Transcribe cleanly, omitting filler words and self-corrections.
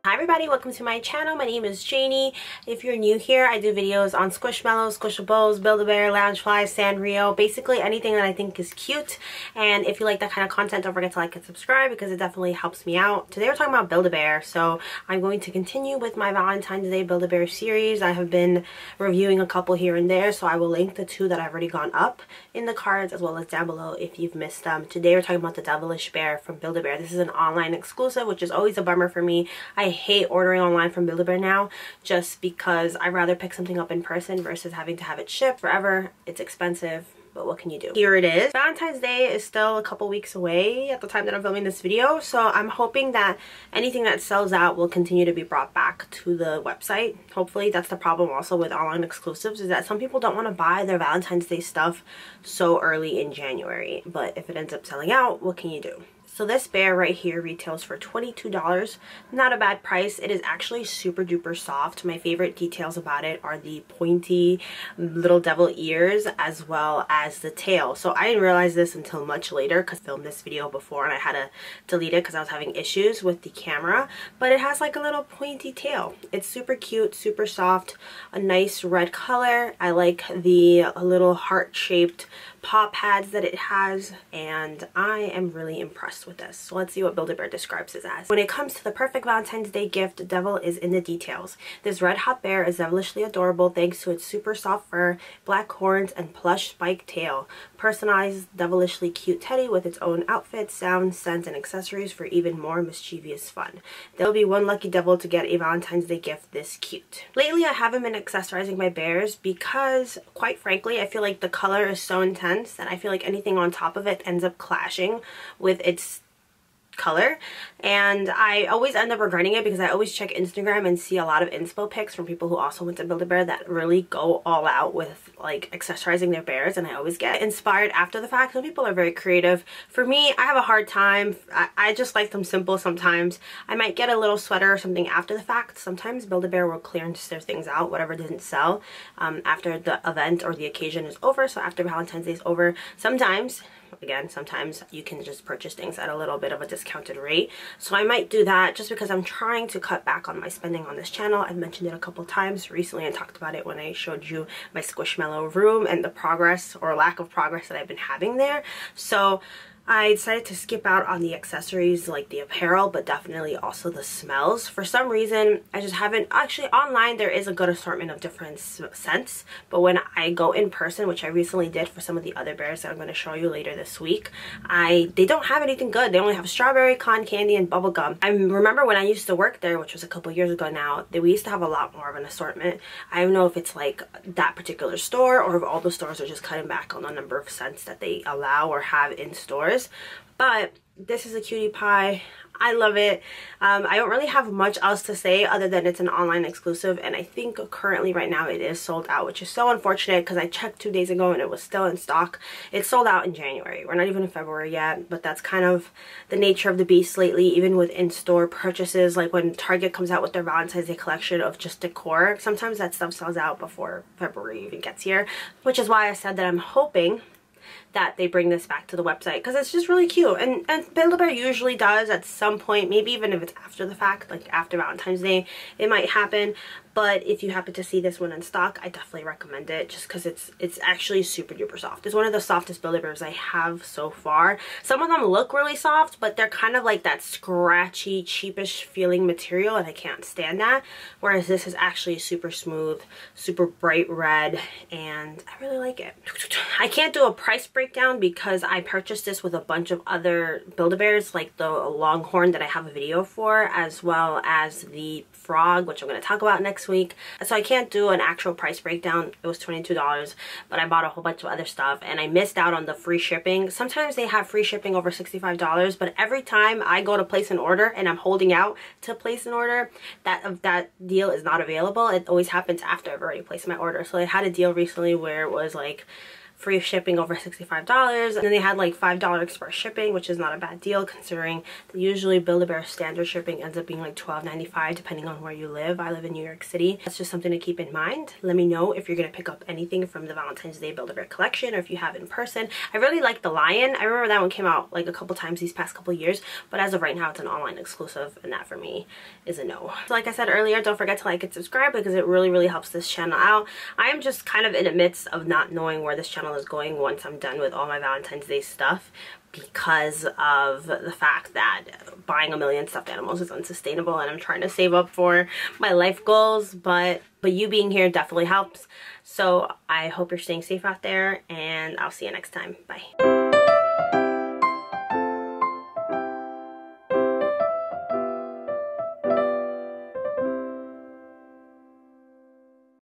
Hi everybody, welcome to my channel. My name is Janie. If you're new here, I do videos on Squishmallows, Squishables, Build-A-Bear, Loungefly, Sanrio, basically anything that I think is cute. And if you like that kind of content, don't forget to like and subscribe because it definitely helps me out. Today we're talking about Build-A-Bear, so I'm going to continue with my Valentine's Day Build-A-Bear series. I have been reviewing a couple here and there, so I will link the two that I've already gone up in the cards as well as down below if you've missed them. Today we're talking about the Devilish Bear from Build-A-Bear. This is an online exclusive, which is always a bummer for me. I hate ordering online from Build-A-Bear now just because I'd rather pick something up in person versus having to have it shipped forever. It's expensive, but what can you do? Here it is. Valentine's Day is still a couple weeks away at the time that I'm filming this video, so I'm hoping that anything that sells out will continue to be brought back to the website. Hopefully. That's the problem also with online exclusives, is that some people don't want to buy their Valentine's Day stuff so early in January, but if it ends up selling out, what can you do? So this bear right here retails for $22. Not a bad price. It is actually super duper soft. My favorite details about it are the pointy little devil ears as well as the tail. So I didn't realize this until much later because I filmed this video before and I had to delete it because I was having issues with the camera. But it has like a little pointy tail. It's super cute, super soft, a nice red color. I like the little heart-shaped paw pads that it has, and I am really impressed with this. So let's see what Build-A-Bear describes it as. When it comes to the perfect Valentine's Day gift, the devil is in the details. This red hot bear is devilishly adorable thanks to its super soft fur, black horns, and plush spiked tail. Personalize Devilishly Cute Teddy with its own outfit, sound, scent, and accessories for even more mischievous fun. There'll be one lucky devil to get a Valentine's Day gift this cute. Lately, I haven't been accessorizing my bears because, quite frankly, I feel like the color is so intense that I feel like anything on top of it ends up clashing with its color, and I always end up regretting it because I always check Instagram and see a lot of inspo pics from people who also went to Build-A-Bear that really go all out with like accessorizing their bears, and I always get inspired after the fact. Some people are very creative. For me, I have a hard time. I just like them simple sometimes. I might get a little sweater or something after the fact. Sometimes Build-A-Bear will clearance their things out, whatever didn't sell after the event or the occasion is over, so after Valentine's Day is over. Sometimes you can just purchase things at a little bit of a discounted rate. So I might do that just because I'm trying to cut back on my spending on this channel. I've mentioned it a couple times recently. I talked about it when I showed you my Squishmallow room and the progress or lack of progress that I've been having there. So I decided to skip out on the accessories like the apparel, but definitely also the smells. For some reason, I just haven't. Actually, online there is a good assortment of different scents, but when I go in person, which I recently did for some of the other bears that I'm going to show you later this week, they don't have anything good. They only have strawberry, cotton candy, and bubble gum. I remember when I used to work there, which was a couple years ago now, we used to have a lot more of an assortment. I don't know if it's like that particular store or if all the stores are just cutting back on the number of scents that they allow or have in stores. But this is a cutie pie. I love it. I don't really have much else to say other than it's an online exclusive, and I think currently right now it is sold out, which is so unfortunate because I checked 2 days ago and it was still in stock. It's sold out in January. We're not even in February yet, but that's kind of the nature of the beast lately, even with in-store purchases. Like when Target comes out with their Valentine's Day collection of just decor, sometimes that stuff sells out before February even gets here, which is why I said that I'm hoping that they bring this back to the website because it's just really cute, and Build-A-Bear usually does at some point, maybe even if it's after the fact, like after Valentine's Day, it might happen. But if you happen to see this one in stock, I definitely recommend it just because it's actually super duper soft. It's one of the softest Build-A-Bears I have so far. Some of them look really soft, but they're kind of like that scratchy, cheapish feeling material, and I can't stand that. Whereas this is actually super smooth, super bright red, and I really like it. I can't do a price breakdown because I purchased this with a bunch of other Build-A-Bears, like the Longhorn that I have a video for, as well as the Frog, which I'm going to talk about next week. So I can't do an actual price breakdown. It was $22, but I bought a whole bunch of other stuff and I missed out on the free shipping. Sometimes they have free shipping over $65, but every time I go to place an order and I'm holding out to place an order, that deal is not available. It always happens after I've already placed my order. So I had a deal recently where it was like free shipping over $65. And then they had like $5 express shipping, which is not a bad deal considering that usually Build-A-Bear standard shipping ends up being like $12.95 depending on where you live. I live in New York City. That's just something to keep in mind. Let me know if you're gonna pick up anything from the Valentine's Day Build-A-Bear collection or if you have in person. I really like the lion. I remember that one came out like a couple times these past couple years, but as of right now it's an online exclusive, and that for me is a no. So like I said earlier, don't forget to like and subscribe because it really helps this channel out. I am just kind of in the midst of not knowing where this channel is going once I'm done with all my Valentine's Day stuff, because of the fact that buying a million stuffed animals is unsustainable, and I'm trying to save up for my life goals, but you being here definitely helps. So I hope you're staying safe out there, and I'll see you next time. Bye.